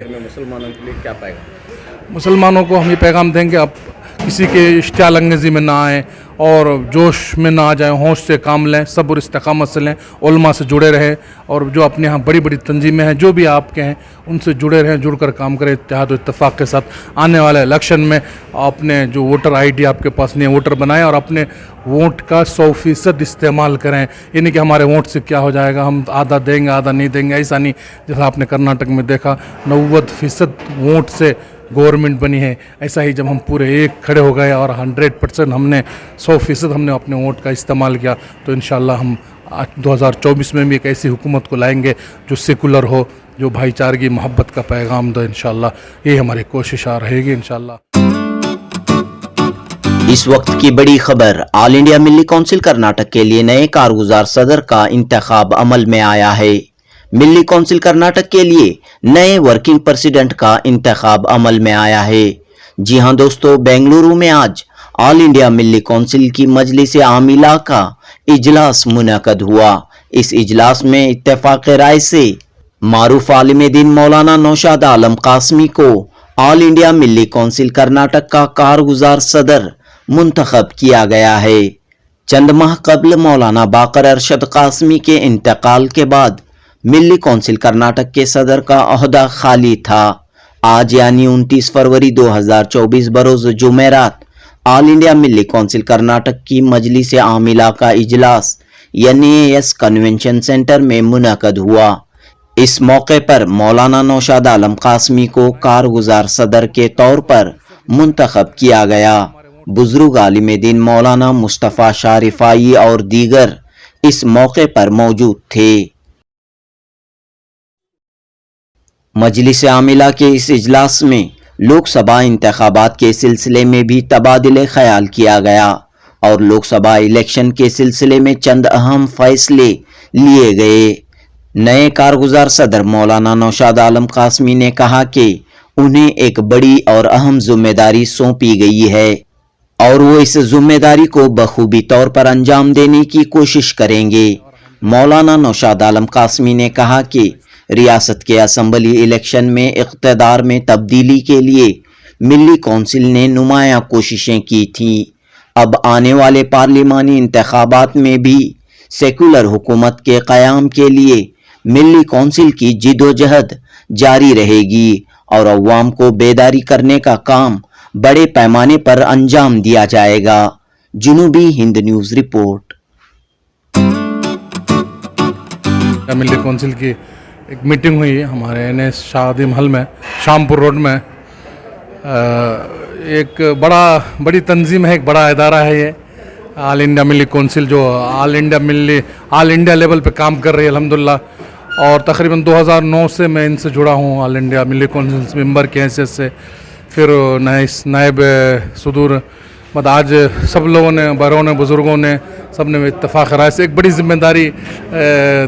में मुसलमानों के लिए क्या पैगाम? मुसलमानों को हम ये पैगाम देंगे, आप किसी के इश्तियाल अंगेज़ी में ना आएँ और जोश में ना आ जाएं, होश से काम लें, सब्र इस्तिकामत से लें, उलमा से जुड़े रहें और जो अपने यहाँ बड़ी बड़ी तंजीमें हैं, जो भी आपके हैं, उनसे जुड़े रहें, जुड़कर काम करें इत्तेहाद और इत्तेफाक के साथ। आने वाले इलेक्शन में अपने जो वोटर आईडी आपके पास नहीं है, वोटर बनाएं और अपने वोट का 100% इस्तेमाल करें। ये नहीं कि हमारे वोट से क्या हो जाएगा, हम आधा देंगे आधा नहीं देंगे, ऐसा नहीं। जैसा आपने कर्नाटक में देखा 90% वोट से गवर्नमेंट बनी है, ऐसा ही जब हम पूरे एक खड़े हो गए और 100% हमने 100% हमने अपने वोट का इस्तेमाल किया, तो इंशाल्लाह हम 2024 में भी एक ऐसी हुकूमत को लाएंगे जो सेकुलर हो, जो भाईचारगी मोहब्बत का पैगाम दो। इंशाल्लाह ये हमारी कोशिश रहेगी इंशाल्लाह। इस वक्त की बड़ी खबर, ऑल इंडिया मिल्ली कौंसिल कर्नाटक के लिए नए कारगुजार सदर का इंतखाब अमल में आया है। मिल्ली कौंसिल कर्नाटक के लिए नए वर्किंग प्रेसिडेंट का इंतखाब अमल में आया है। जी हां दोस्तों, बेंगलुरु में आज ऑल इंडिया मिल्ली कौंसिल की मजलिस आमिला का इजलास मुनक़द हुआ। इस इजलास में इत्तेफाक राय से मारूफ आलिम दीन मौलाना नौशाद आलम कासमी को ऑल इंडिया मिल्ली कौंसिल कर्नाटक का कारगुजार सदर मुंतखब किया गया है। चंद माह कबल मौलाना बाकर अरशद कासमी के इंतकाल के बाद मिल्ली कौंसिल कर्नाटक के सदर का ओहदा खाली था। आज यानी 29 फरवरी 2024 बरोज जुमेरात ऑल इंडिया मिल्ली कौंसिल कर्नाटक की मजलिस आमिला का इजलास NAS कन्वेंशन सेंटर में मुनक़द हुआ। इस मौके पर मौलाना नौशाद आलम कासमी को कारगुजार सदर के तौर पर मुंतखब किया गया। बुजुर्ग आलिम दीन मौलाना मुस्तफ़ा शाह रिफाई और दीगर इस मौके पर मौजूद थे। मजलिस आमिला के इस इजलास में लोकसभा इंतखाबात के सिलसिले में भी तबादिले ख्याल किया गया और लोकसभा इलेक्शन के सिलसिले में चंद अहम फैसले लिए गए। नए कारगुजार सदर मौलाना नौशाद आलम कासमी ने कहा कि उन्हें एक बड़ी और अहम जिम्मेदारी सौंपी गई है और वो इस जिम्मेदारी को बखूबी तौर पर अंजाम देने की कोशिश करेंगे। मौलाना नौशाद आलम कासमी ने कहा कि रियासत के असम्बली इलेक्शन में इक़्तिदार में तब्दीली के लिए मिल्ली कौंसिल ने नुमायां कोशिशें की थीं। अब आने वाले पार्लिमानी इंतखाबात में भी सेकुलर हुकूमत के क़याम के लिए मिल्ली कौंसिल की जिदोजहद जारी रहेगी और अवाम को बेदारी करने का काम बड़े पैमाने पर अंजाम दिया जाएगा। जुनूबी हिंद न्यूज़ रिपोर्ट। मिल्ली कौंसिल की एक मीटिंग हुई हमारे NS शादी महल में, शामपुर रोड में। एक बड़ी तंजीम है, एक बड़ा इदारा है ये ऑल इंडिया मिल्ली कौंसिल, जो ऑल इंडिया लेवल पे काम कर रही है अल्हम्दुलिल्लाह। और तकरीबन 2009 से मैं इनसे जुड़ा हूँ, ऑल इंडिया मिल्ली कौंसिल मेंबर के हैसियत से। फिर नायब सदूर मत आज सब लोगों ने, बड़ों ने, बुज़ुर्गों ने, सब ने इत्तेफाक राय से एक बड़ी जिम्मेदारी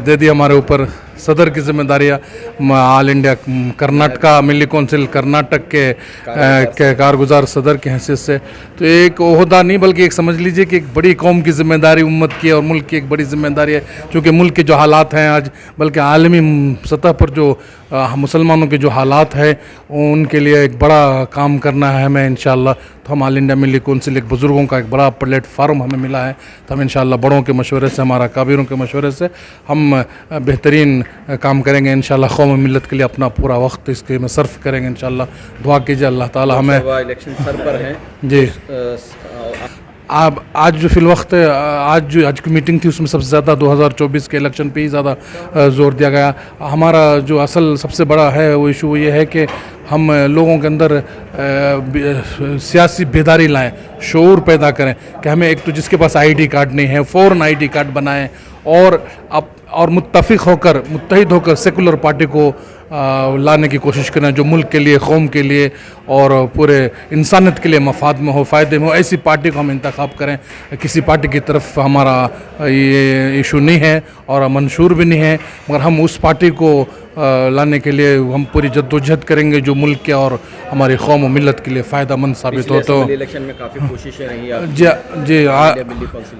दे दी हमारे ऊपर। सदर की जिम्मेदारी ऑल इंडिया कर्नाटका मिल्ली कौंसिल कर्नाटक के कारगुजार सदर की हैसियत से। तो एक ओहदा नहीं बल्कि एक समझ लीजिए कि एक बड़ी कौम की जिम्मेदारी, उम्मत की और मुल्क की एक बड़ी जिम्मेदारी है। चूँकि मुल्क के जो हालात हैं आज, बल्कि आलमी सतह पर जो मुसलमानों के जो हालात हैं, उनके लिए एक बड़ा काम करना है हमें इंशाअल्लाह। तो हम ऑल इंडिया मिल्ली कौंसिल एक बुज़ुर्गों का एक बड़ा प्लेटफार्म हमें मिला है, तो हम इंशाअल्लाह बड़ों के मशवरे से, हमारा काबिरों के मशवरे से हम बेहतरीन काम करेंगे इंशाअल्लाह। कौम मिल्लत के लिए अपना पूरा वक्त इसके में सर्फ करेंगे इंशाअल्लाह। दुआ कीजिए अल्लाह ताला हमें। इलेक्शन सर पर हैं जी। अब आज जो फिलवक्त आज की मीटिंग थी, उसमें सबसे ज़्यादा 2024 के इलेक्शन पे ही ज़्यादा ज़ोर दिया गया। हमारा जो असल सबसे बड़ा है वो इशू ये है कि हम लोगों के अंदर सियासी बेदारी लाएं, शऊर पैदा करें कि हमें एक तो जिसके पास ID कार्ड नहीं है फ़ौरन ID कार्ड बनाएं और मुत्तहिद होकर सेकुलर पार्टी को लाने की कोशिश करें, जो मुल्क के लिए, कौम के लिए और पूरे इंसानियत के लिए मफाद में हो, फ़ायदे में हो। ऐसी पार्टी को हम इंतखाब करें। किसी पार्टी की तरफ हमारा ये इशू नहीं है और मंशूर भी नहीं है, मगर हम उस पार्टी को लाने के लिए हम पूरी जद्दोजहद करेंगे जो मुल्क के और हमारी कौम और मिलत के लिए फ़ायदा मंद साबित हो। तो इलेक्शन में काफ़ी कोशिशें रही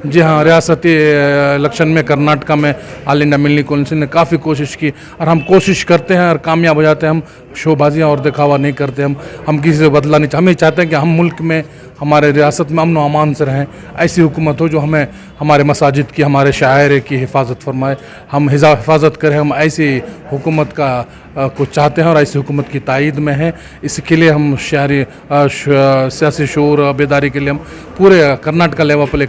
जी हाँ, रियासती इलेक्शन में कर्नाटका में ऑल इंडिया मिल्ली कौंसिल ने काफ़ी कोशिश की और हम कोशिश करते हैं और अगर कामयाब हो जाते हैं, हम शोबाजियाँ और दिखावा नहीं करते, हम किसी से बदला नहीं, हम ये चाहते हैं कि हम मुल्क में हमारे रियासत में अमन व अमान से रहें। ऐसी हुकूमत हो जो हमें हमारे मसाजिद की, हमारे शायर की हिफाजत फरमाए, हम हिफाजत करें। हम ऐसी हुकूमत को चाहते हैं और ऐसी हुकूमत की तायीद में हैं। इसके लिए हम शहरी सियासी शऊर बेदारी के लिए हम पूरे कर्नाटक लेवल पर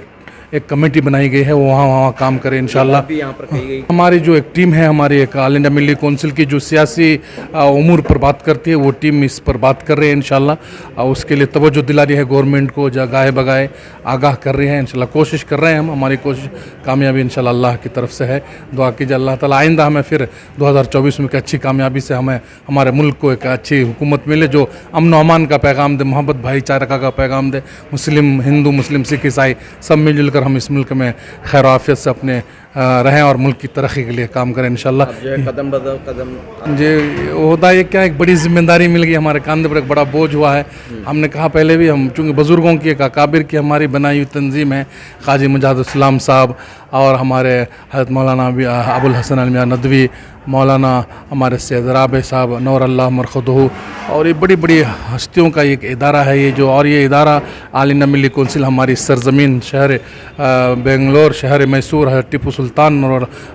एक कमेटी बनाई गई है, वो वहाँ काम करे इंशाल्लाह। भी यहाँ पर कही गई हमारी जो एक टीम है, हमारी एक ऑल इंडिया मिली कौंसिल की जो सियासी उमूर पर बात करती है, वो टीम इस पर बात कर रही है इंशाल्लाह। उसके लिए तवज्जो दिला रही है गवर्नमेंट को, जगाए बगाए आगाह कर रही है इंशाल्लाह। कोशिश कर रहे हैं हम, हमारी कोशिश कामयाबी इंशाल्लाह अल्लाह की तरफ से है। दुआ कीजिए अल्लाह ताला आइंदा हमें फिर 2024 में एक अच्छी कामयाबी से हमें हमारे मुल्क को एक अच्छी हुकूमत मिले जो अमन व अमान का पैगाम दे, मोहब्बत भाईचारा का पैगाम दे। मुस्लिम, हिंदू, मुस्लिम, सिख, ईसाई सब मिलजुल हम इस मुल्क में खैर आफियत से अपने रहें और मुल्क की तरक्की के लिए काम करें इंशाल्लाह। जो है कदम बदल कदम जी होता है क्या, एक बड़ी जिम्मेदारी मिल गई हमारे कांधे पर, एक बड़ा बोझ हुआ है। हमने कहा पहले भी, हम चूँकि बुज़ुर्गों की एक अकाबिर की हमारी बनाई हुई तंजीम है, क़ाज़ी मुजाहिद इस्लाम साहब और हमारे हज़रत मौलाना अबुल हसन अल मियां नदवी, मौलाना हमारे सैयद राबे साहब नौर अल्लाह मरखदहू, और ये बड़ी बड़ी हस्तियों का एक इदारा है ये जो, और ये इदारा ऑल इंडिया मिली कौंसिल हमारी सरज़मीन शहर बेंगलोर, शहर मैसूर है, टिप्पू सुल्तान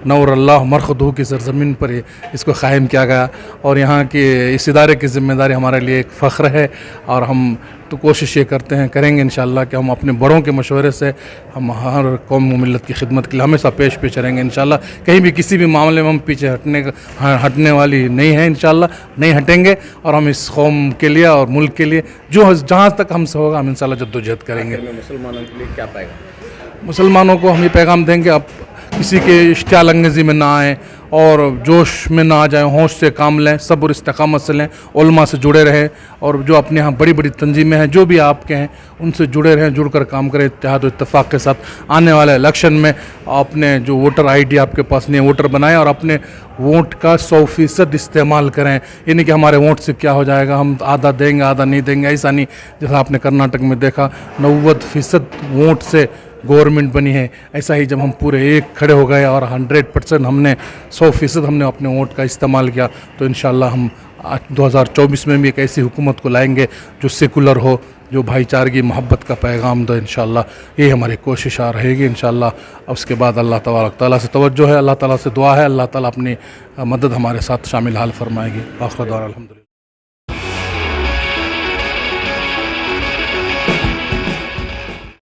नौर अल्लाह मरखदहू की सरज़मीन पर इसको क़ायम किया गया। और यहाँ की इस इदारे की ज़िम्मेदारी हमारे लिए एक फ़ख्र है, और हम तो कोशिश ये करते हैं, करेंगे इंशाल्लाह कि हम अपने बड़ों के मशवरे से हम हर कौम व मिल्लत की खिदमत के लिए हमेशा पेश रहेंगे इंशाल्लाह। कहीं भी किसी भी मामले में हम पीछे हटने वाली नहीं है इंशाल्लाह, नहीं हटेंगे। और हम इस कौम के लिए और मुल्क के लिए जो जहाँ तक हमसे होगा हम इंशाल्लाह जद्दोजहद करेंगे। मुसलमानों के लिए क्या पैगाम? मुसलमानों को हम ये पैगाम देंगे, अब किसी के इश्तियाल अंगेज़ी में ना आएँ और जोश में ना आ जाएँ, होश से काम लें, सब्र इस्तिक़ामत से लें, उलमा से जुड़े रहें, और जो अपने यहाँ बड़ी बड़ी तंजीमें हैं जो भी आपके हैं उनसे जुड़े रहें, जुड़कर काम करें इत्तेहाद और इत्तेफाक के साथ। आने वाले इलेक्शन में अपने जो वोटर ID आपके पास नहीं है, वोटर बनाएं और अपने वोट का 100% इस्तेमाल करें। ये नहीं कि हमारे वोट से क्या हो जाएगा, हम आधा देंगे आधा नहीं देंगे, ऐसा नहीं। जैसा आपने कर्नाटक में देखा 90% वोट से गवर्नमेंट बनी है, ऐसा ही जब हम पूरे एक खड़े हो गए और 100% हमने 100% हमने अपने वोट का इस्तेमाल किया, तो इंशाल्लाह हम 2024 में भी एक ऐसी हुकूमत को लाएंगे जो सेकुलर हो, जो भाईचारगी मोहब्बत का पैगाम दो इंशाल्लाह। ये हमारी कोशिश रहेगी इंशाल्लाह। उसके बाद अल्लाह तबारक तआला से तवज्जो है, अल्लाह ताला से दुआ है, अल्लाह ताला अपनी मदद हमारे साथ शामिल हाल फरमाएगी। आखिर दुआ अल्हम्दुलिल्लाह।